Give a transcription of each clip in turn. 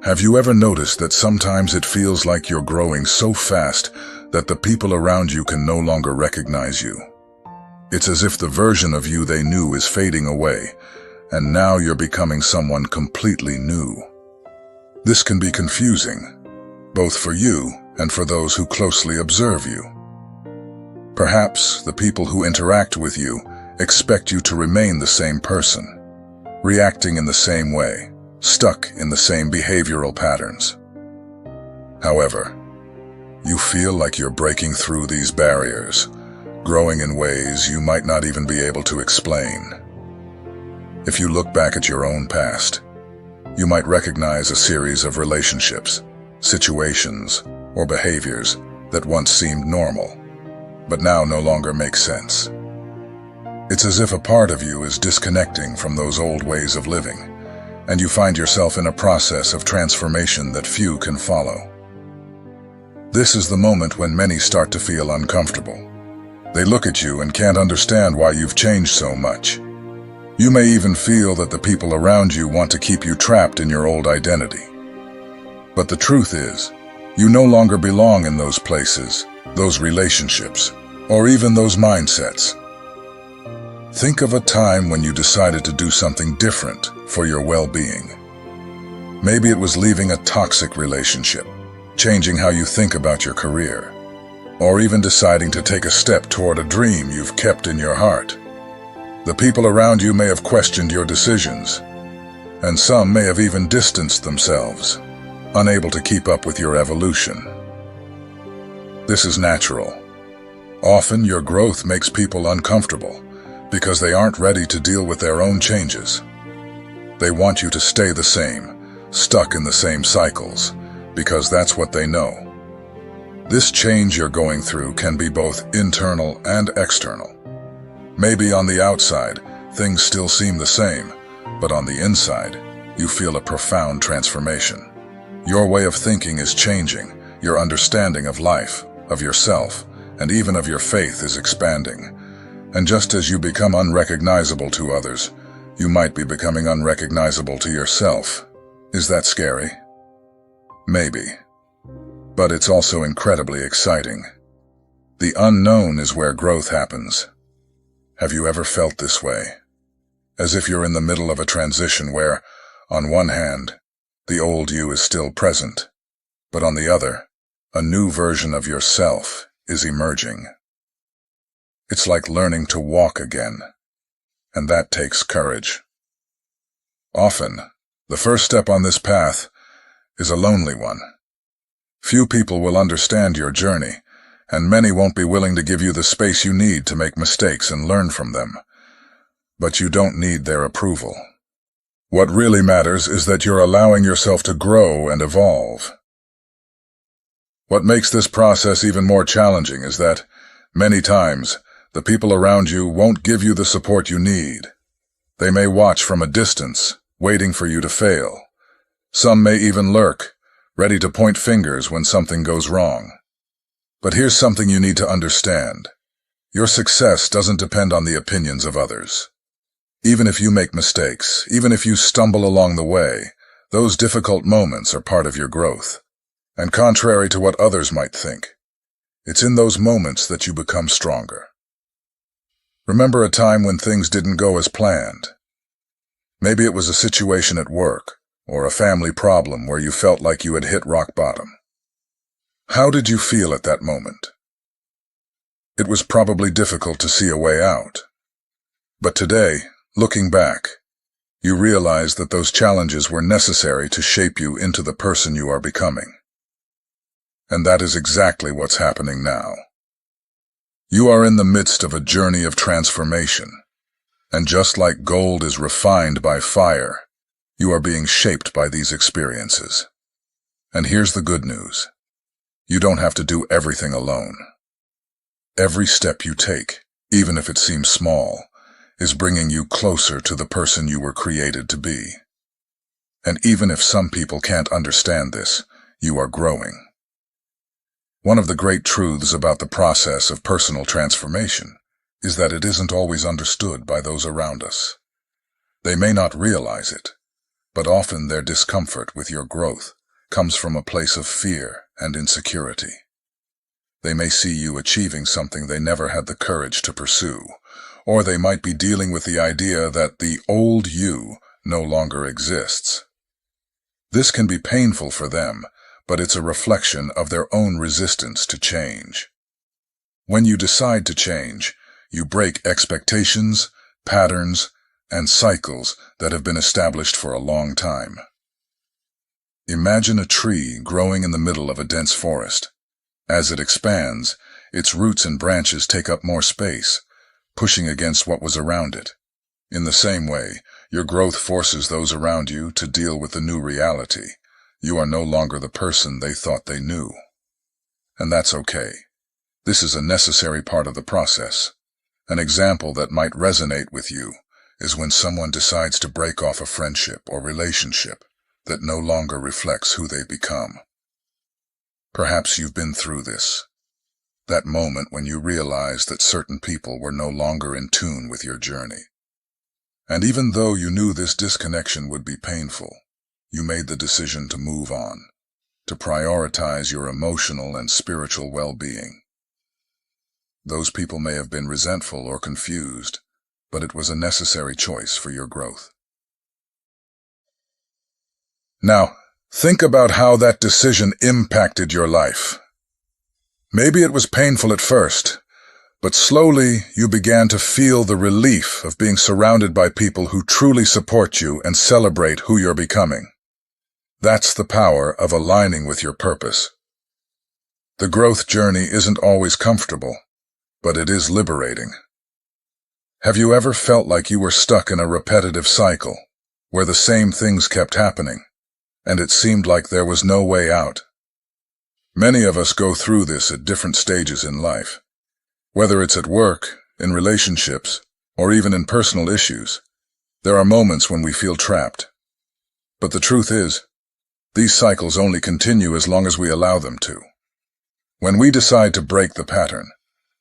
Have you ever noticed that sometimes it feels like you're growing so fast that the people around you can no longer recognize you? It's as if the version of you they knew is fading away, and now you're becoming someone completely new. This can be confusing, both for you and for those who closely observe you. Perhaps the people who interact with you expect you to remain the same person, reacting in the same way, stuck in the same behavioral patterns. However, you feel like you're breaking through these barriers, growing in ways you might not even be able to explain. If you look back at your own past, you might recognize a series of relationships, situations, or behaviors that once seemed normal, but now no longer make sense. It's as if a part of you is disconnecting from those old ways of living, and you find yourself in a process of transformation that few can follow. This is the moment when many start to feel uncomfortable. They look at you and can't understand why you've changed so much. You may even feel that the people around you want to keep you trapped in your old identity. But the truth is, you no longer belong in those places, those relationships, or even those mindsets. Think of a time when you decided to do something different for your well-being. Maybe it was leaving a toxic relationship, changing how you think about your career, or even deciding to take a step toward a dream you've kept in your heart. The people around you may have questioned your decisions, and some may have even distanced themselves, unable to keep up with your evolution. This is natural. Often your growth makes people uncomfortable because they aren't ready to deal with their own changes. They want you to stay the same, stuck in the same cycles, because that's what they know. This change you're going through can be both internal and external. Maybe on the outside, things still seem the same, but on the inside, you feel a profound transformation. Your way of thinking is changing, your understanding of life, of yourself, and even of your faith is expanding. And just as you become unrecognizable to others, you might be becoming unrecognizable to yourself. Is that scary? Maybe. But it's also incredibly exciting. The unknown is where growth happens. Have you ever felt this way? As if you're in the middle of a transition where, on one hand, the old you is still present, but on the other, a new version of yourself is emerging. It's like learning to walk again, and that takes courage. Often, the first step on this path is a lonely one. Few people will understand your journey, and many won't be willing to give you the space you need to make mistakes and learn from them. But you don't need their approval. What really matters is that you're allowing yourself to grow and evolve. What makes this process even more challenging is that, many times, the people around you won't give you the support you need. They may watch from a distance, waiting for you to fail. Some may even lurk, ready to point fingers when something goes wrong. But here's something you need to understand. Your success doesn't depend on the opinions of others. Even if you make mistakes, even if you stumble along the way, those difficult moments are part of your growth. And contrary to what others might think, it's in those moments that you become stronger. Remember a time when things didn't go as planned. Maybe it was a situation at work, or a family problem where you felt like you had hit rock bottom. How did you feel at that moment? It was probably difficult to see a way out. But today, looking back, you realize that those challenges were necessary to shape you into the person you are becoming. And that is exactly what's happening now. You are in the midst of a journey of transformation, and just like gold is refined by fire, you are being shaped by these experiences. And here's the good news. You don't have to do everything alone. Every step you take, even if it seems small, is bringing you closer to the person you were created to be. And even if some people can't understand this, you are growing. One of the great truths about the process of personal transformation is that it isn't always understood by those around us. They may not realize it, but often their discomfort with your growth comes from a place of fear and insecurity. They may see you achieving something they never had the courage to pursue, or they might be dealing with the idea that the old you no longer exists. This can be painful for them, but it's a reflection of their own resistance to change. When you decide to change, you break expectations, patterns, and cycles that have been established for a long time. Imagine a tree growing in the middle of a dense forest. As it expands, its roots and branches take up more space, pushing against what was around it. In the same way, your growth forces those around you to deal with the new reality. You are no longer the person they thought they knew. And that's okay. This is a necessary part of the process. An example that might resonate with you is when someone decides to break off a friendship or relationship that no longer reflects who they've become. Perhaps you've been through this. That moment when you realized that certain people were no longer in tune with your journey. And even though you knew this disconnection would be painful, you made the decision to move on, to prioritize your emotional and spiritual well-being. Those people may have been resentful or confused, but it was a necessary choice for your growth. Now, think about how that decision impacted your life. Maybe it was painful at first, but slowly you began to feel the relief of being surrounded by people who truly support you and celebrate who you're becoming. That's the power of aligning with your purpose. The growth journey isn't always comfortable, but it is liberating. Have you ever felt like you were stuck in a repetitive cycle, where the same things kept happening, and it seemed like there was no way out? Many of us go through this at different stages in life. Whether it's at work, in relationships, or even in personal issues, there are moments when we feel trapped. But the truth is, these cycles only continue as long as we allow them to. When we decide to break the pattern,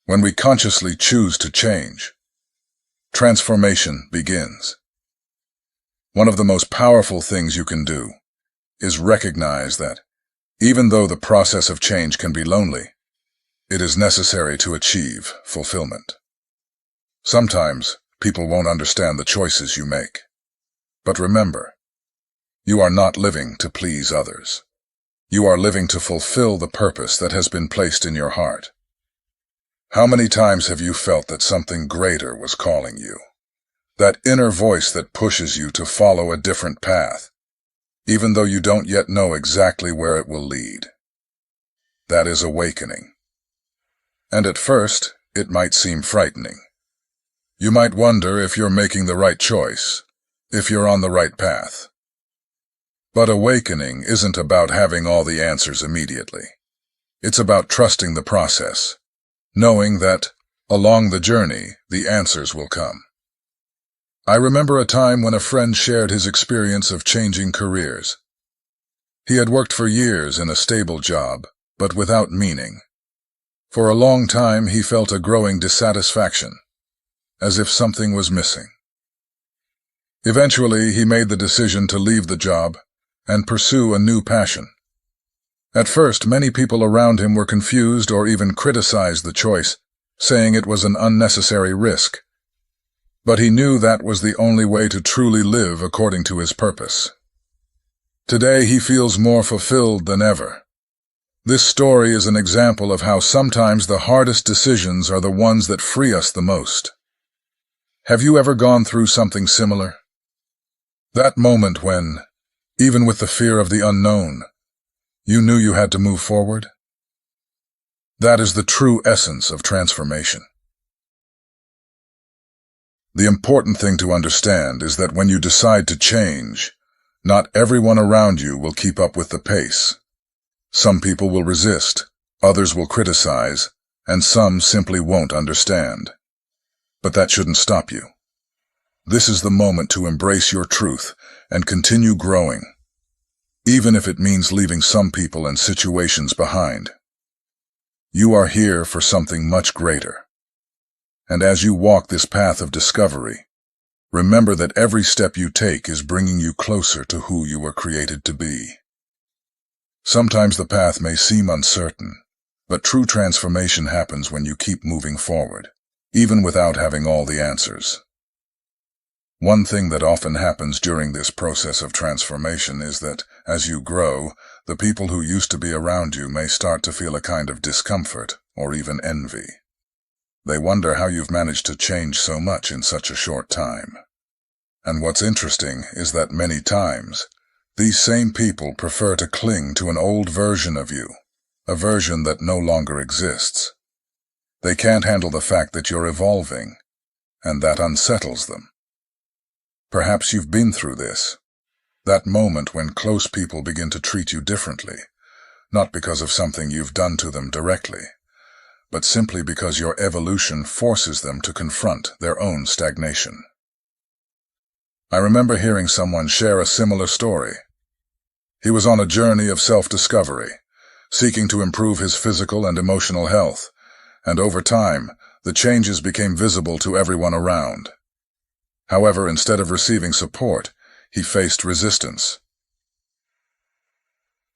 when we consciously choose to change, transformation begins. One of the most powerful things you can do is recognize that, even though the process of change can be lonely, it is necessary to achieve fulfillment. Sometimes people won't understand the choices you make. But remember, you are not living to please others. You are living to fulfill the purpose that has been placed in your heart. How many times have you felt that something greater was calling you? That inner voice that pushes you to follow a different path, even though you don't yet know exactly where it will lead. That is awakening. And at first, it might seem frightening. You might wonder if you're making the right choice, if you're on the right path. But awakening isn't about having all the answers immediately. It's about trusting the process, knowing that, along the journey, the answers will come. I remember a time when a friend shared his experience of changing careers. He had worked for years in a stable job, but without meaning. For a long time he felt a growing dissatisfaction, as if something was missing. Eventually he made the decision to leave the job and pursue a new passion. At first, many people around him were confused or even criticized the choice, saying it was an unnecessary risk. But he knew that was the only way to truly live according to his purpose. Today he feels more fulfilled than ever. This story is an example of how sometimes the hardest decisions are the ones that free us the most. Have you ever gone through something similar? That moment when, even with the fear of the unknown, you knew you had to move forward? That is the true essence of transformation. The important thing to understand is that when you decide to change, not everyone around you will keep up with the pace. Some people will resist, others will criticize, and some simply won't understand. But that shouldn't stop you. This is the moment to embrace your truth and continue growing, even if it means leaving some people and situations behind. You are here for something much greater. And as you walk this path of discovery, Remember that every step you take is bringing you closer to who you were created to be. Sometimes the path may seem uncertain, but true transformation happens when you keep moving forward, even without having all the answers. One thing that often happens during this process of transformation is that, as you grow, the people who used to be around you may start to feel a kind of discomfort or even envy. They wonder how you've managed to change so much in such a short time. And what's interesting is that many times, these same people prefer to cling to an old version of you, a version that no longer exists. They can't handle the fact that you're evolving, and that unsettles them. Perhaps you've been through this, that moment when close people begin to treat you differently, not because of something you've done to them directly, but simply because your evolution forces them to confront their own stagnation. I remember hearing someone share a similar story. He was on a journey of self-discovery, seeking to improve his physical and emotional health, and over time, the changes became visible to everyone around. However, instead of receiving support, he faced resistance.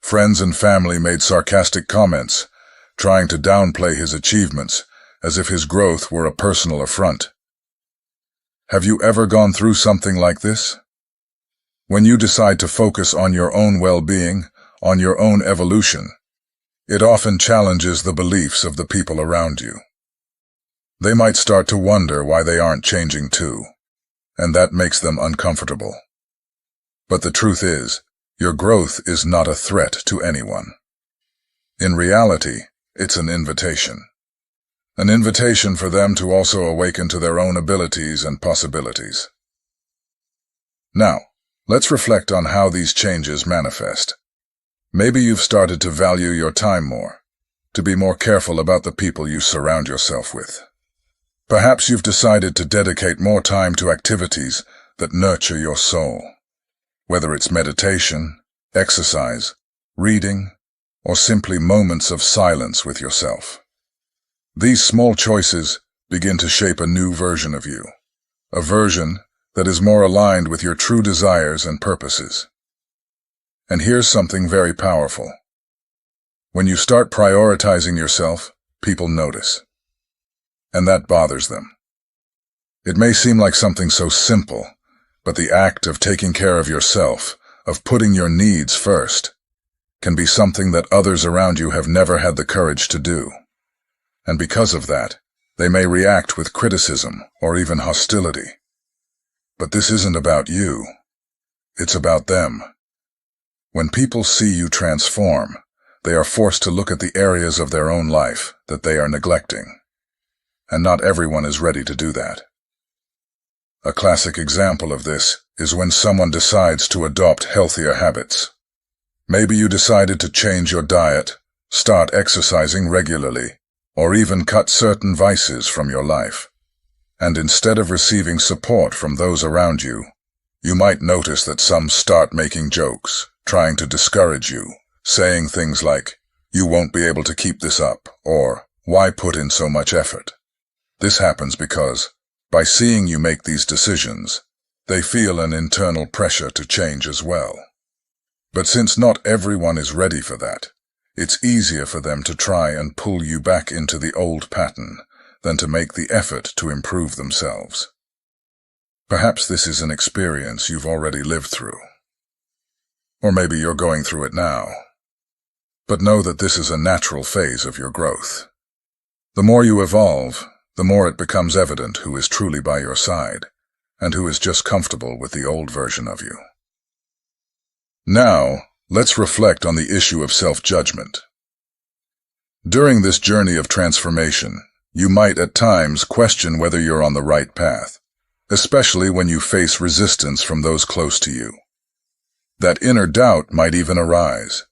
Friends and family made sarcastic comments, trying to downplay his achievements as if his growth were a personal affront. Have you ever gone through something like this? When you decide to focus on your own well-being, on your own evolution, it often challenges the beliefs of the people around you. They might start to wonder why they aren't changing too, and that makes them uncomfortable. But the truth is, your growth is not a threat to anyone. In reality, it's an invitation. An invitation for them to also awaken to their own abilities and possibilities. Now, let's reflect on how these changes manifest. Maybe you've started to value your time more, to be more careful about the people you surround yourself with. Perhaps you've decided to dedicate more time to activities that nurture your soul, whether it's meditation, exercise, reading, or simply moments of silence with yourself. These small choices begin to shape a new version of you, a version that is more aligned with your true desires and purposes. And here's something very powerful. When you start prioritizing yourself, people notice. And that bothers them. It may seem like something so simple, but the act of taking care of yourself, of putting your needs first, can be something that others around you have never had the courage to do. And because of that, they may react with criticism or even hostility. But this isn't about you. It's about them. When people see you transform, they are forced to look at the areas of their own life that they are neglecting. And not everyone is ready to do that. A classic example of this is when someone decides to adopt healthier habits. Maybe you decided to change your diet, start exercising regularly, or even cut certain vices from your life. And instead of receiving support from those around you, you might notice that some start making jokes, trying to discourage you, saying things like, "You won't be able to keep this up," or "Why put in so much effort?" This happens because, by seeing you make these decisions, they feel an internal pressure to change as well. But since not everyone is ready for that, it's easier for them to try and pull you back into the old pattern than to make the effort to improve themselves. Perhaps this is an experience you've already lived through. Or maybe you're going through it now. But know that this is a natural phase of your growth. The more you evolve, the more it becomes evident who is truly by your side, and who is just comfortable with the old version of you. Now, let's reflect on the issue of self-judgment. During this journey of transformation, you might at times question whether you're on the right path, especially when you face resistance from those close to you. That inner doubt might even arise.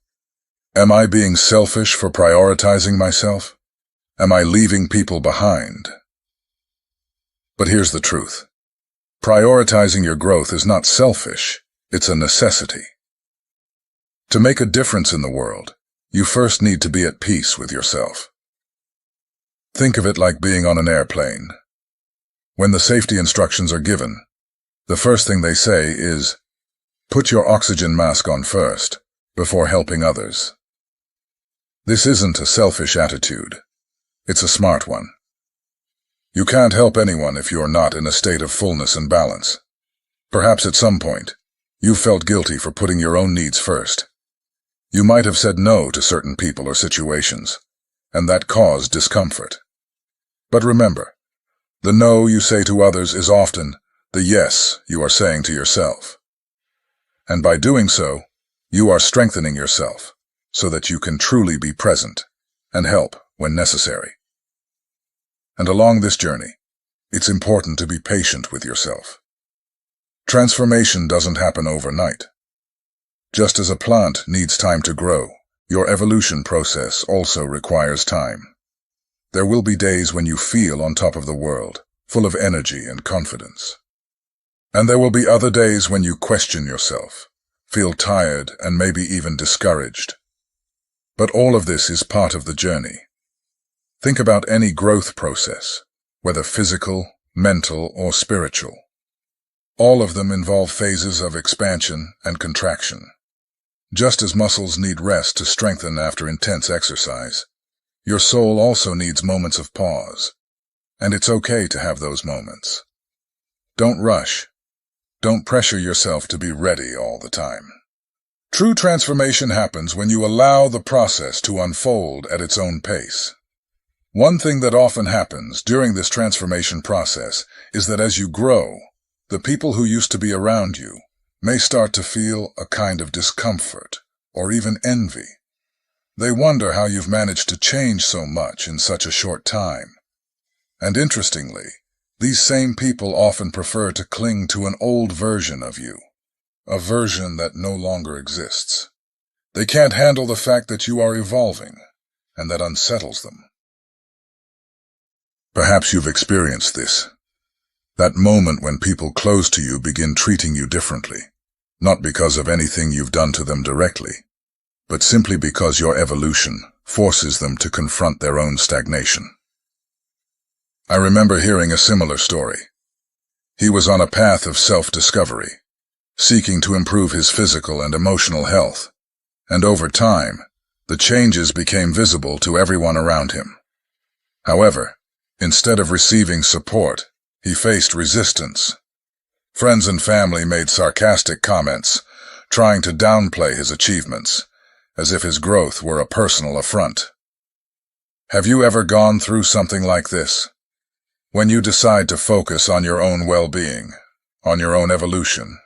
Am I being selfish for prioritizing myself? Am I leaving people behind? But here's the truth. Prioritizing your growth is not selfish, it's a necessity. To make a difference in the world, you first need to be at peace with yourself. Think of it like being on an airplane. When the safety instructions are given, The first thing they say is, "Put your oxygen mask on first, before helping others." This isn't a selfish attitude. It's a smart one. You can't help anyone if you're not in a state of fullness and balance. Perhaps at some point, you felt guilty for putting your own needs first. You might have said no to certain people or situations, and that caused discomfort. But remember, the no you say to others is often the yes you are saying to yourself. And by doing so, you are strengthening yourself so that you can truly be present and help when necessary. And along this journey, it's important to be patient with yourself. Transformation doesn't happen overnight. Just as a plant needs time to grow, your evolution process also requires time. There will be days when you feel on top of the world, full of energy and confidence. And there will be other days when you question yourself, feel tired and maybe even discouraged. But all of this is part of the journey. Think about any growth process, whether physical, mental, or spiritual. All of them involve phases of expansion and contraction. Just as muscles need rest to strengthen after intense exercise, your soul also needs moments of pause. And it's okay to have those moments. Don't rush. Don't pressure yourself to be ready all the time. True transformation happens when you allow the process to unfold at its own pace. One thing that often happens during this transformation process is that as you grow, the people who used to be around you may start to feel a kind of discomfort or even envy. They wonder how you've managed to change so much in such a short time. And interestingly, these same people often prefer to cling to an old version of you, a version that no longer exists. They can't handle the fact that you are evolving, and that unsettles them. Perhaps you've experienced this. That moment when people close to you begin treating you differently, not because of anything you've done to them directly, but simply because your evolution forces them to confront their own stagnation. I remember hearing a similar story. He was on a path of self-discovery, seeking to improve his physical and emotional health, and over time, the changes became visible to everyone around him. However, instead of receiving support, he faced resistance. Friends and family made sarcastic comments, trying to downplay his achievements, as if his growth were a personal affront. Have you ever gone through something like this? When you decide to focus on your own well-being, on your own evolution,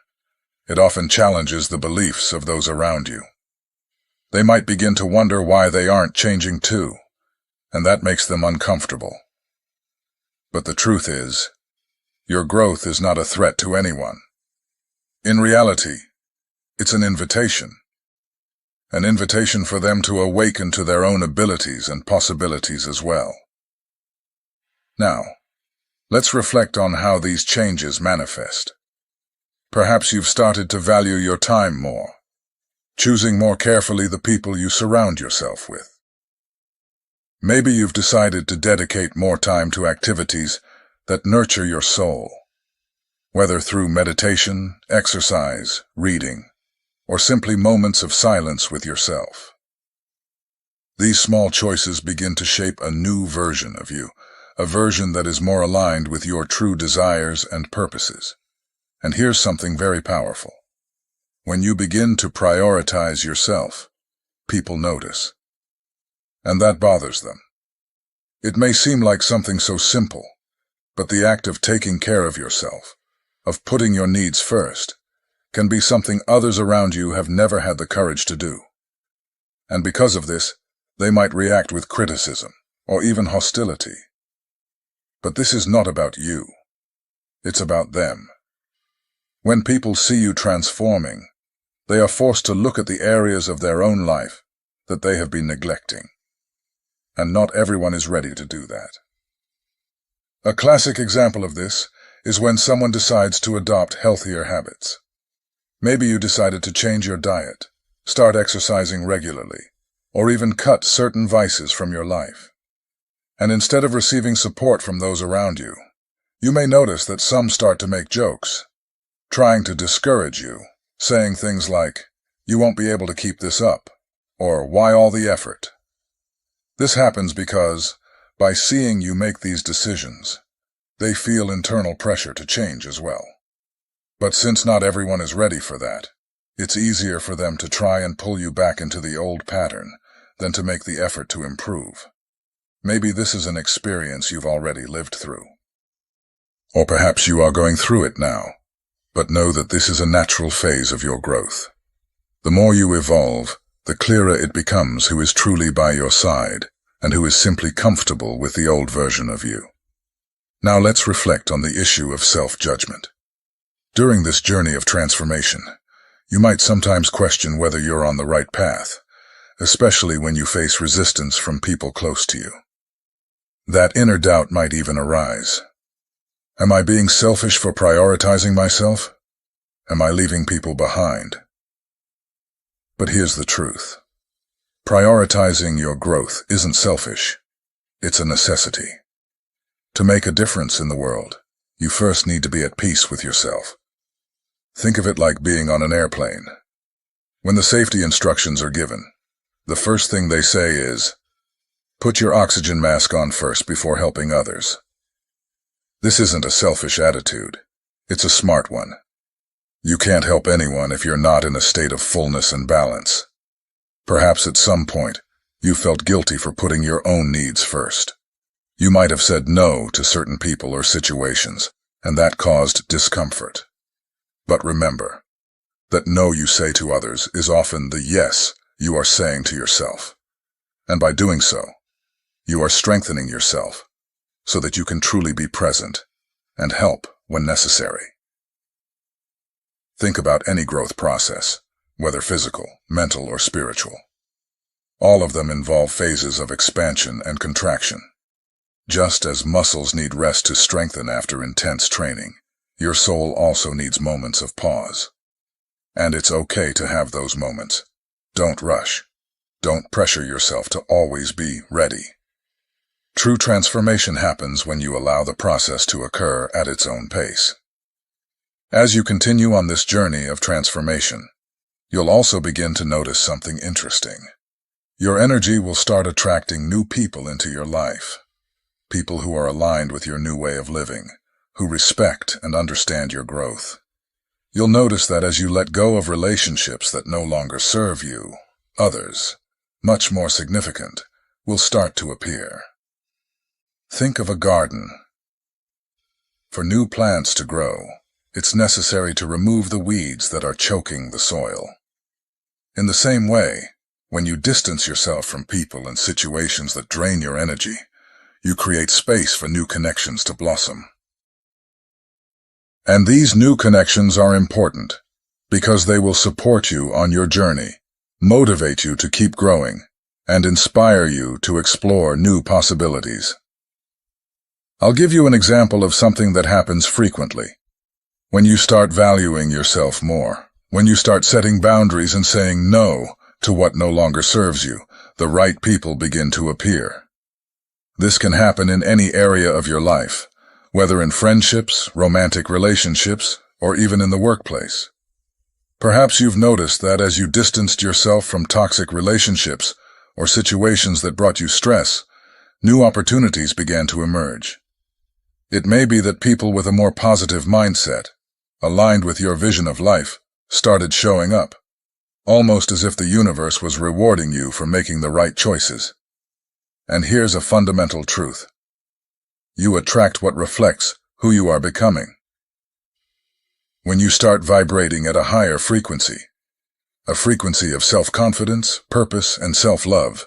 it often challenges the beliefs of those around you. They might begin to wonder why they aren't changing too, and that makes them uncomfortable. But the truth is, your growth is not a threat to anyone. In reality, it's an invitation for them to awaken to their own abilities and possibilities as well. Now, let's reflect on how these changes manifest. Perhaps you've started to value your time more, choosing more carefully the people you surround yourself with. Maybe you've decided to dedicate more time to activities that nurture your soul, whether through meditation, exercise, reading, or simply moments of silence with yourself. These small choices begin to shape a new version of you, a version that is more aligned with your true desires and purposes. And here's something very powerful. When you begin to prioritize yourself, people notice. And that bothers them. It may seem like something so simple, but the act of taking care of yourself, of putting your needs first, can be something others around you have never had the courage to do. And because of this, they might react with criticism or even hostility. But this is not about you. It's about them. When people see you transforming, they are forced to look at the areas of their own life that they have been neglecting. And not everyone is ready to do that. A classic example of this is when someone decides to adopt healthier habits. Maybe you decided to change your diet, start exercising regularly, or even cut certain vices from your life. And instead of receiving support from those around you, you may notice that some start to make jokes. trying to discourage you, saying things like, "You won't be able to keep this up," or "Why all the effort?" This happens because, by seeing you make these decisions, they feel internal pressure to change as well. But since not everyone is ready for that, it's easier for them to try and pull you back into the old pattern than to make the effort to improve. Maybe this is an experience you've already lived through. Or perhaps you are going through it now, but know that this is a natural phase of your growth. The more you evolve, the clearer it becomes who is truly by your side and who is simply comfortable with the old version of you. Now let's reflect on the issue of self-judgment. During this journey of transformation, you might sometimes question whether you're on the right path, especially when you face resistance from people close to you. That inner doubt might even arise. Am I being selfish for prioritizing myself? Am I leaving people behind? But here's the truth. Prioritizing your growth isn't selfish. It's a necessity. To make a difference in the world, you first need to be at peace with yourself. Think of it like being on an airplane. When the safety instructions are given, the first thing they say is, "Put your oxygen mask on first before helping others." This isn't a selfish attitude. It's a smart one. You can't help anyone if you're not in a state of fullness and balance. Perhaps at some point, you felt guilty for putting your own needs first. You might have said no to certain people or situations, and that caused discomfort. But remember, that no you say to others is often the yes you are saying to yourself. And by doing so, you are strengthening yourself so that you can truly be present and help when necessary. Think about any growth process, whether physical, mental, or spiritual. All of them involve phases of expansion and contraction. Just as muscles need rest to strengthen after intense training, your soul also needs moments of pause. And it's okay to have those moments. Don't rush. Don't pressure yourself to always be ready. True transformation happens when you allow the process to occur at its own pace. As you continue on this journey of transformation, you'll also begin to notice something interesting. Your energy will start attracting new people into your life. People who are aligned with your new way of living, who respect and understand your growth. You'll notice that as you let go of relationships that no longer serve you, others, much more significant, will start to appear. Think of a garden. For new plants to grow, it's necessary to remove the weeds that are choking the soil. In the same way, when you distance yourself from people and situations that drain your energy, you create space for new connections to blossom. And these new connections are important because they will support you on your journey, motivate you to keep growing, and inspire you to explore new possibilities. I'll give you an example of something that happens frequently. When you start valuing yourself more, when you start setting boundaries and saying no to what no longer serves you, the right people begin to appear. This can happen in any area of your life, whether in friendships, romantic relationships, or even in the workplace. Perhaps you've noticed that as you distanced yourself from toxic relationships or situations that brought you stress, new opportunities began to emerge. It may be that people with a more positive mindset, aligned with your vision of life, started showing up, almost as if the universe was rewarding you for making the right choices. And here's a fundamental truth. You attract what reflects who you are becoming. When you start vibrating at a higher frequency, a frequency of self-confidence, purpose, and self-love,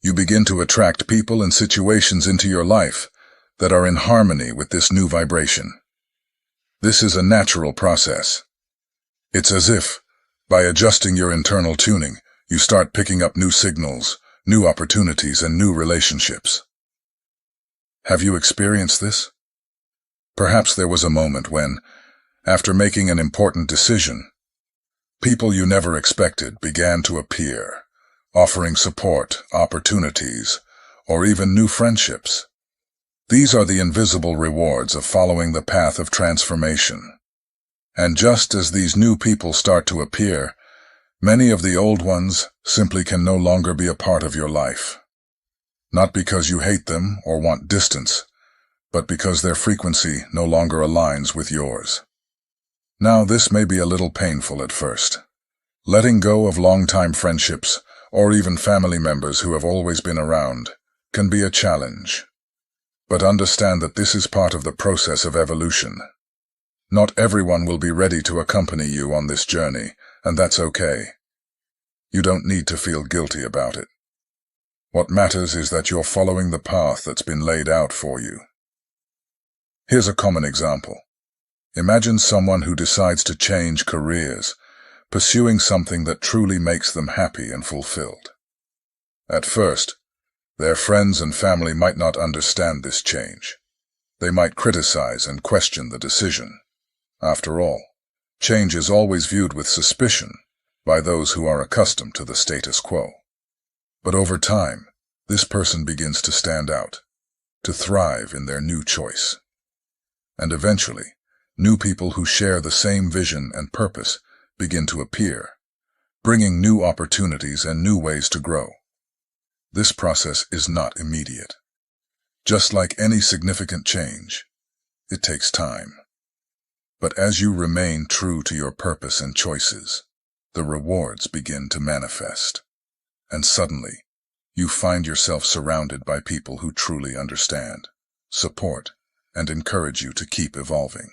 you begin to attract people and situations into your life that are in harmony with this new vibration. This is a natural process. It's as if, by adjusting your internal tuning, you start picking up new signals, new opportunities, and new relationships. Have you experienced this? Perhaps there was a moment when, after making an important decision, people you never expected began to appear, offering support, opportunities, or even new friendships. These are the invisible rewards of following the path of transformation. And just as these new people start to appear, many of the old ones simply can no longer be a part of your life. Not because you hate them or want distance, but because their frequency no longer aligns with yours. Now, this may be a little painful at first. Letting go of long-time friendships, or even family members who have always been around, can be a challenge. But understand that this is part of the process of evolution. Not everyone will be ready to accompany you on this journey, and that's okay. You don't need to feel guilty about it. What matters is that you're following the path that's been laid out for you. Here's a common example. Imagine someone who decides to change careers, pursuing something that truly makes them happy and fulfilled. At first, their friends and family might not understand this change. They might criticize and question the decision. After all, change is always viewed with suspicion by those who are accustomed to the status quo. But over time, this person begins to stand out, to thrive in their new choice. And eventually, new people who share the same vision and purpose begin to appear, bringing new opportunities and new ways to grow. This process is not immediate. Just like any significant change, it takes time. But as you remain true to your purpose and choices, the rewards begin to manifest. And suddenly, you find yourself surrounded by people who truly understand, support, and encourage you to keep evolving.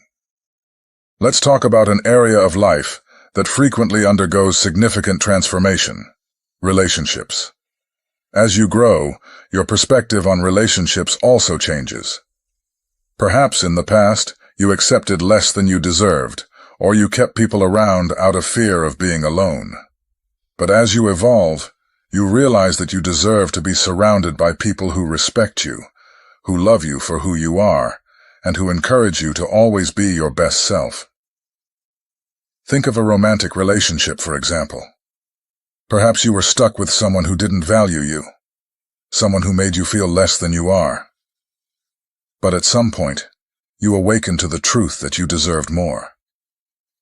Let's talk about an area of life that frequently undergoes significant transformation: relationships. As you grow, your perspective on relationships also changes. Perhaps in the past, you accepted less than you deserved, or you kept people around out of fear of being alone. But as you evolve, you realize that you deserve to be surrounded by people who respect you, who love you for who you are, and who encourage you to always be your best self. Think of a romantic relationship, for example. Perhaps you were stuck with someone who didn't value you, someone who made you feel less than you are. But at some point, you awakened to the truth that you deserved more.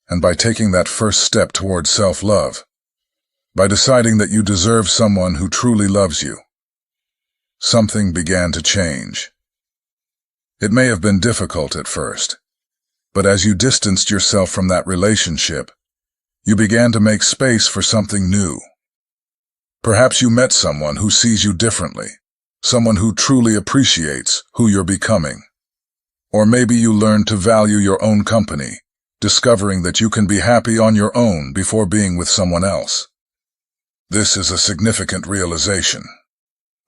And by taking that first step toward self-love, by deciding that you deserve someone who truly loves you, something began to change. It may have been difficult at first, but as you distanced yourself from that relationship, you began to make space for something new. Perhaps you met someone who sees you differently, someone who truly appreciates who you're becoming. Or maybe you learned to value your own company, discovering that you can be happy on your own before being with someone else. This is a significant realization.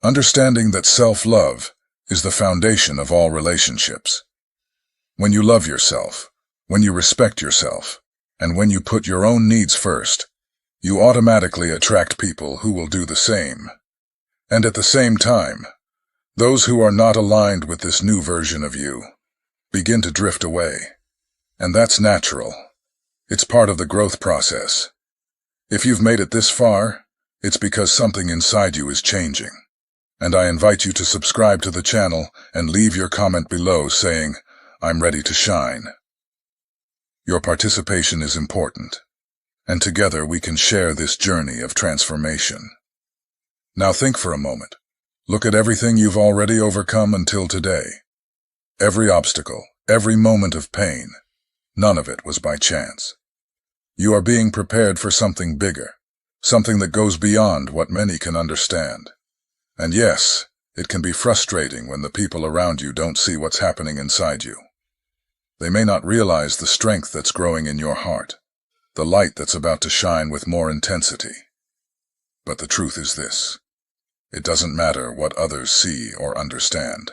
Understanding that self-love is the foundation of all relationships. When you love yourself, when you respect yourself, and when you put your own needs first, you automatically attract people who will do the same. And at the same time, those who are not aligned with this new version of you begin to drift away. And that's natural. It's part of the growth process. If you've made it this far, it's because something inside you is changing. And I invite you to subscribe to the channel and leave your comment below saying, "I'm ready to shine." Your participation is important, and together we can share this journey of transformation. Now think for a moment. Look at everything you've already overcome until today. Every obstacle, every moment of pain, none of it was by chance. You are being prepared for something bigger, something that goes beyond what many can understand. And yes, it can be frustrating when the people around you don't see what's happening inside you. They may not realize the strength that's growing in your heart, the light that's about to shine with more intensity. But the truth is this: it doesn't matter what others see or understand.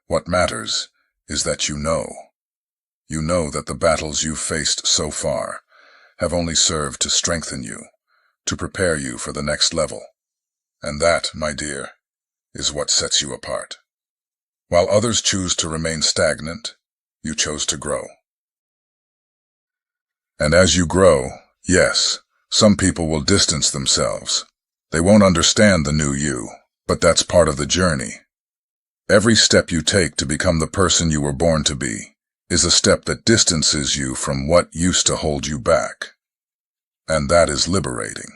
What matters is that you know. You know that the battles you've faced so far have only served to strengthen you, to prepare you for the next level. And that, my dear, is what sets you apart. While others choose to remain stagnant, you chose to grow. And as you grow, yes, some people will distance themselves. They won't understand the new you, but that's part of the journey. Every step you take to become the person you were born to be, is a step that distances you from what used to hold you back. And that is liberating.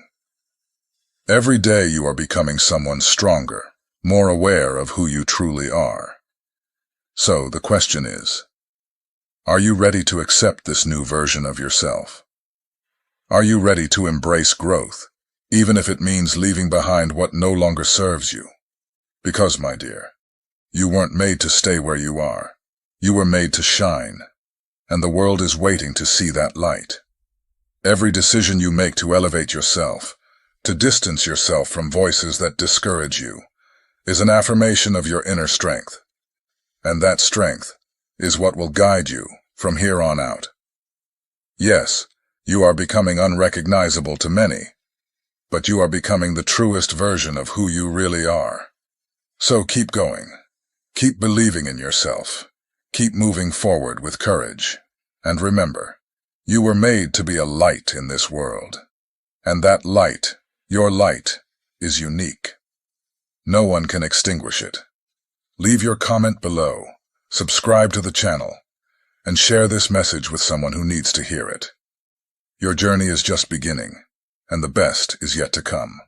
Every day you are becoming someone stronger, more aware of who you truly are. So the question is, are you ready to accept this new version of yourself? Are you ready to embrace growth, even if it means leaving behind what no longer serves you? Because, my dear, you weren't made to stay where you are. You were made to shine, and the world is waiting to see that light. Every decision you make to elevate yourself, to distance yourself from voices that discourage you, is an affirmation of your inner strength. And that strength is what will guide you from here on out. Yes, you are becoming unrecognizable to many, but you are becoming the truest version of who you really are. So keep going. Keep believing in yourself. Keep moving forward with courage. And remember, you were made to be a light in this world. And that light, your light, is unique. No one can extinguish it. Leave your comment below, subscribe to the channel, and share this message with someone who needs to hear it. Your journey is just beginning, and the best is yet to come.